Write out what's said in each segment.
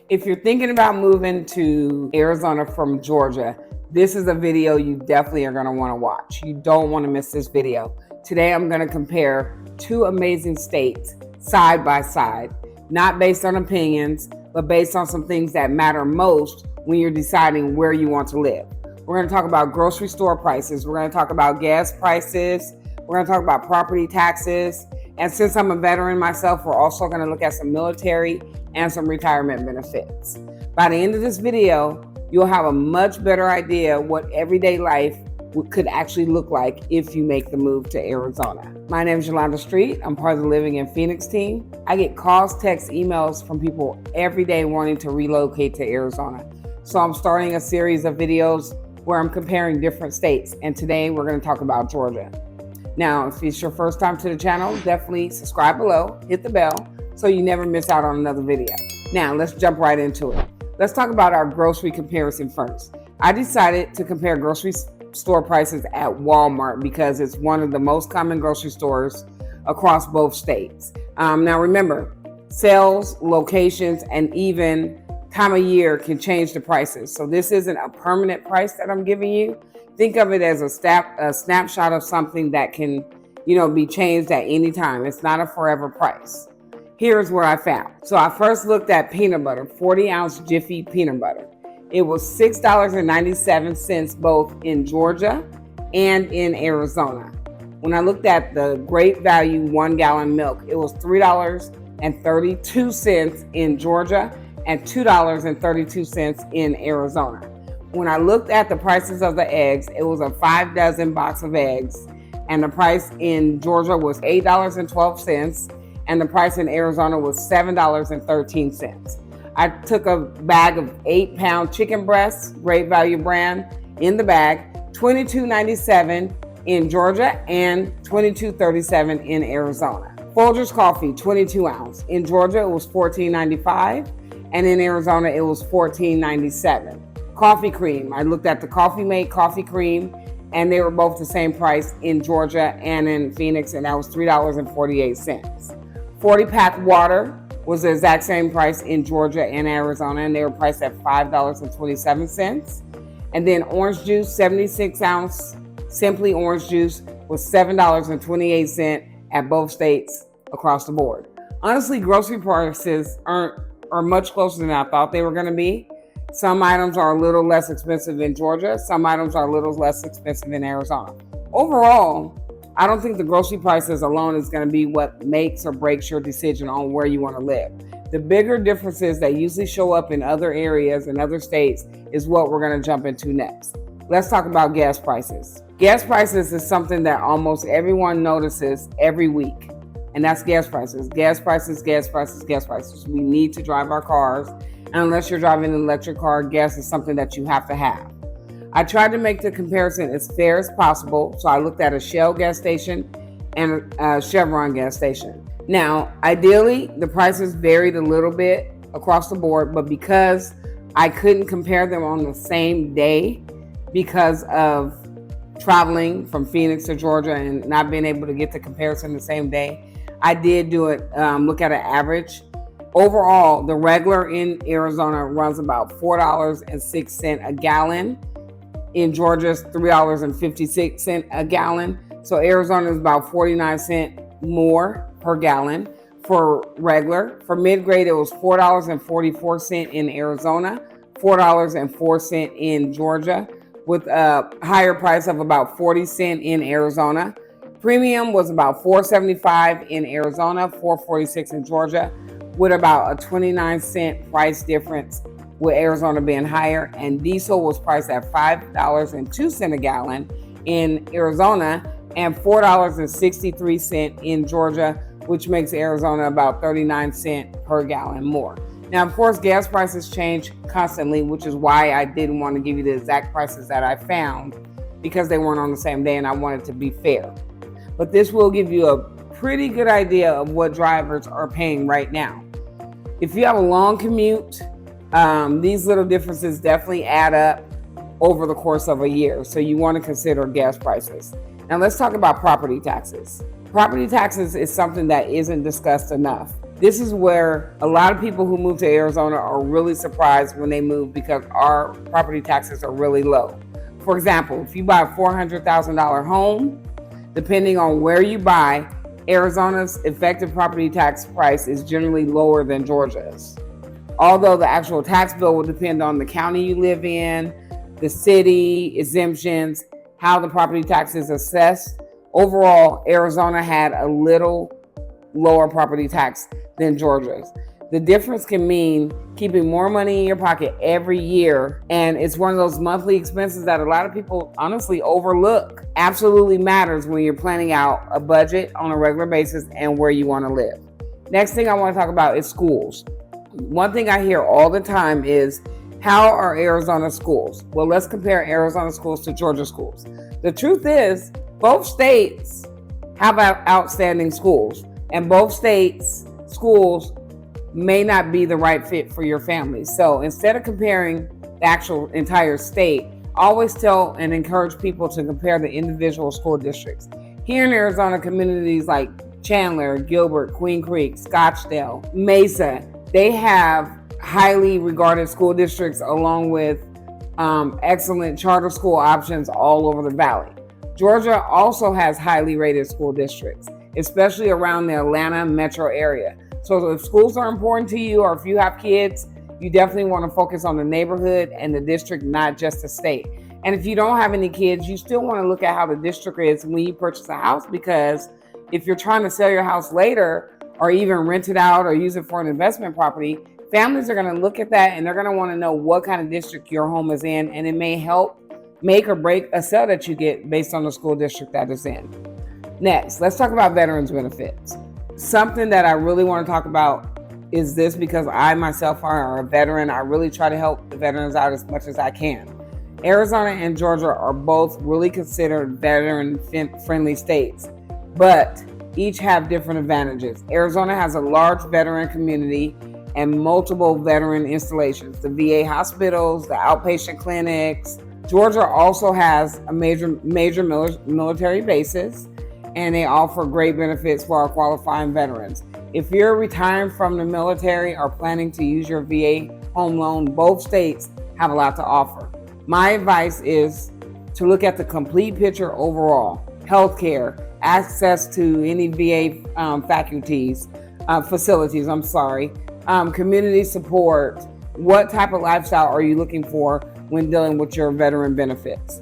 If you're thinking about moving to Arizona from Georgia, this is a video you definitely are going to want to watch. You don't want to miss this video. Today I'm going to compare two amazing states side by side, not based on opinions, but based on some things that matter most when you're deciding where you want to live. We're going to talk about grocery store prices. We're going to talk about gas prices. We're going to talk about property taxes. And since I'm a veteran myself, we're also going to look at some military and some retirement benefits. By the end of this video, you'll have a much better idea what everyday life could actually look like if you make the move to Arizona. My name is Yolanda Street. I'm part of the Living in Phoenix team. I get calls, texts, emails from people every day wanting to relocate to Arizona. So I'm starting a series of videos where I'm comparing different states. And today we're going to talk about Georgia. Now, if it's your first time to the channel, definitely subscribe below, hit the bell, so you never miss out on another video. Now, let's jump right into it. Let's talk about our grocery comparison first. I decided to compare grocery store prices at Walmart because it's one of the most common grocery stores across both states. Now remember, sales, locations, and even time of year can change the prices. So this isn't a permanent price that I'm giving you. Think of it as a snapshot of something that can, be changed at any time. It's not a forever price. Here's what I found. So I first looked at peanut butter, 40-ounce Jiffy peanut butter. It was $6.97 both in Georgia and in Arizona. When I looked at the Great Value 1 gallon milk, it was $3.32 in Georgia and $2.32 in Arizona. When I looked at the prices of the eggs, it was a 5 dozen box of eggs, and the price in Georgia was $8.12, and the price in Arizona was $7.13. I took a bag of 8-pound chicken breasts, Great Value brand, in the bag, $22.97 in Georgia and $22.37 in Arizona. Folgers coffee, 22 ounce. In Georgia, it was $14.95, and in Arizona, it was $14.97. Coffee cream. I looked at the Coffee Mate coffee cream, and they were both the same price in Georgia and in Phoenix, and that was $3.48. 40-pack water was the exact same price in Georgia and Arizona, and they were priced at $5.27. And then orange juice, 76-ounce Simply orange juice, was $7.28 at both states across the board. Honestly, grocery prices are much closer than I thought they were going to be. Some items are a little less expensive in Georgia. Some items are a little less expensive in Arizona. Overall, I don't think the grocery prices alone is going to be what makes or breaks your decision on where you want to live. The bigger differences that usually show up in other areas and other states is what we're going to jump into next. Let's talk about gas prices. Gas prices is something that almost everyone notices every week, and that's gas prices. Gas prices, gas prices, gas prices. We need to drive our cars. And unless you're driving an electric car, gas is something that you have to have. I tried to make the comparison as fair as possible, so I looked at a Shell gas station and a Chevron gas station. Now, ideally, the prices varied a little bit across the board, but because I couldn't compare them on the same day because of traveling from Phoenix to Georgia and not being able to get the comparison the same day, I did do it, look at an average. Overall, the regular in Arizona runs about $4.06 a gallon. In Georgia, it's $3.56 a gallon. So Arizona is about 49 cents more per gallon for regular. For mid-grade, it was $4.44 in Arizona, $4.04 in Georgia, with a higher price of about 40 cents in Arizona. Premium was about $4.75 in Arizona, $4.46 in Georgia, with about a 29-cent price difference, with Arizona being higher. And diesel was priced at $5.02 a gallon in Arizona and $4.63 in Georgia, which makes Arizona about 39 cents per gallon more. Now, of course, gas prices change constantly, which is why I didn't want to give you the exact prices that I found, because they weren't on the same day and I wanted to be fair. But this will give you a pretty good idea of what drivers are paying right now. If you have a long commute, these little differences definitely add up over the course of a year. So you want to consider gas prices. Now let's talk about property taxes. Property taxes is something that isn't discussed enough. This is where a lot of people who move to Arizona are really surprised when they move because our property taxes are really low. For example, if you buy a $400,000 home, depending on where you buy, Arizona's effective property tax price is generally lower than Georgia's. Although the actual tax bill will depend on the county you live in, the city, exemptions, how the property tax is assessed. Overall, Arizona had a little lower property tax than Georgia's. The difference can mean keeping more money in your pocket every year, and it's one of those monthly expenses that a lot of people honestly overlook. Absolutely matters when you're planning out a budget on a regular basis and where you want to live. Next thing I want to talk about is schools. One thing I hear all the time is, how are Arizona schools? Well, let's compare Arizona schools to Georgia schools. The truth is, both states have outstanding schools, and both states' schools may not be the right fit for your family. So instead of comparing the actual entire state, always tell and encourage people to compare the individual school districts. Here in Arizona, communities like Chandler, Gilbert, Queen Creek, Scottsdale, Mesa, they have highly regarded school districts along with excellent charter school options all over the valley. Georgia also has highly rated school districts, especially around the Atlanta metro area. So if schools are important to you, or if you have kids, you definitely want to focus on the neighborhood and the district, not just the state. And if you don't have any kids, you still want to look at how the district is when you purchase a house, because if you're trying to sell your house later or even rent it out or use it for an investment property, families are going to look at that and they're going to want to know what kind of district your home is in, and it may help make or break a sale that you get based on the school district that it's in. Next, let's talk about veterans benefits. Something that I really want to talk about is this, because I myself are a veteran. I really try to help the veterans out as much as I can. Arizona and Georgia are both really considered veteran-friendly states, but each have different advantages. Arizona has a large veteran community and multiple veteran installations, the VA hospitals, the outpatient clinics. Georgia also has a major military bases, and they offer great benefits for our qualifying veterans. If you're retiring from the military or planning to use your VA home loan, both states have a lot to offer. My advice is to look at the complete picture overall: healthcare, access to any VA facilities, community support. What type of lifestyle are you looking for when dealing with your veteran benefits?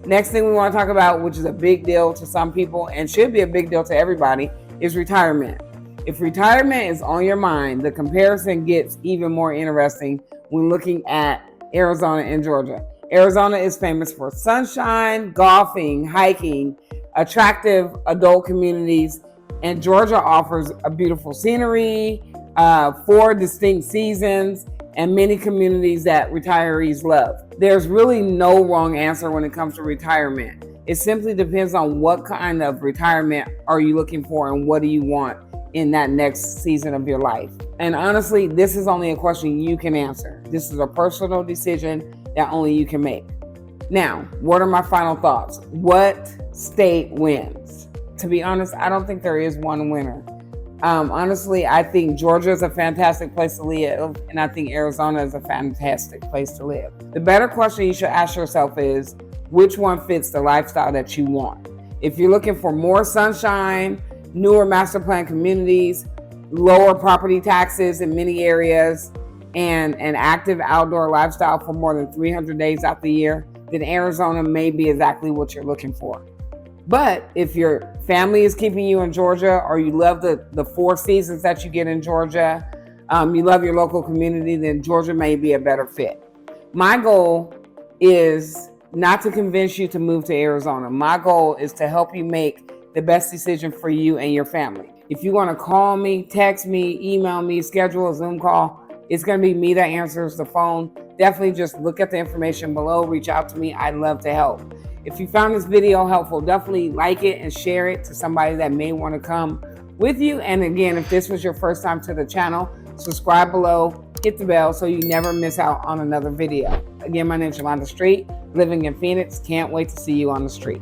Next thing we want to talk about, which is a big deal to some people and should be a big deal to everybody, is retirement. If retirement is on your mind, the comparison gets even more interesting when looking at Arizona and Georgia. Arizona is famous for sunshine, golfing, hiking, attractive adult communities, and Georgia offers a beautiful scenery, 4 distinct seasons, and many communities that retirees love. There's really no wrong answer when it comes to retirement. It simply depends on what kind of retirement are you looking for and what do you want in that next season of your life. And honestly, this is only a question you can answer. This is a personal decision that only you can make. Now, what are my final thoughts? What state wins? To be honest, I don't think there is one winner. Honestly, I think Georgia is a fantastic place to live, and I think Arizona is a fantastic place to live. The better question you should ask yourself is, which one fits the lifestyle that you want? If you're looking for more sunshine, newer master plan communities, lower property taxes in many areas, and an active outdoor lifestyle for more than 300 days out the year, then Arizona may be exactly what you're looking for. But if your family is keeping you in Georgia, or you love the 4 seasons that you get in Georgia, you love your local community, then Georgia may be a better fit. My goal is not to convince you to move to Arizona. My goal is to help you make the best decision for you and your family. If you want to call me, text me, email me, schedule a Zoom call, it's going to be me that answers the phone. Definitely just look at the information below, reach out to me. I'd love to help. If you found this video helpful, definitely like it and share it to somebody that may want to come with you. And again, if this was your first time to the channel, subscribe below, hit the bell so you never miss out on another video. Again, my name is Yolanda Street, living in Phoenix. Can't wait to see you on the street.